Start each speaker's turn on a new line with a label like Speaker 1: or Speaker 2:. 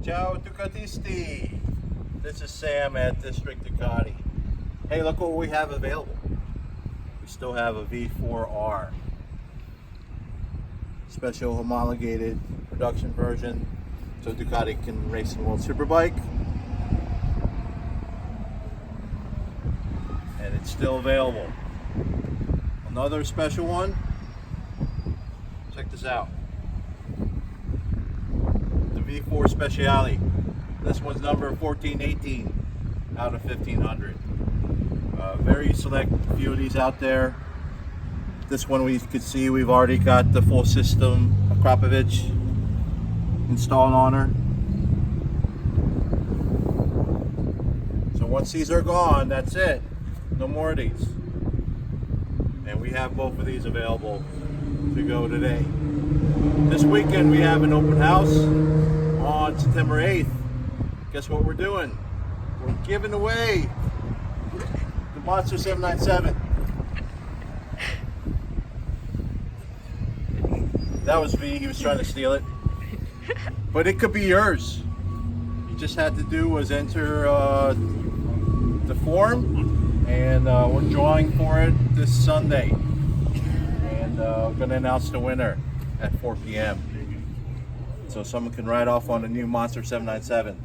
Speaker 1: Ciao Ducatisti! This is Sam at District Ducati. Hey, look what we have available. We still have a V4R. Special homologated production version so Ducati can race in World Superbike. And it's still available. Another special one. Check this out. The V4 Speciale. This one's number 1418 out of 1500. Very select few of these out there. This one we could see we've already got the full system of Krapovich installed on her. So once these are gone, that's it. No more of these. And we have both of these available to go today. This weekend we have an open house on September 8th. Guess what we're doing? We're giving away the Monster 797. That was V, he was trying to steal it. But it could be yours. You just had to do was enter the form, and we're drawing for it this Sunday. And we're going to announce the winner at 4 p.m. So someone can ride off on the new Monster 797.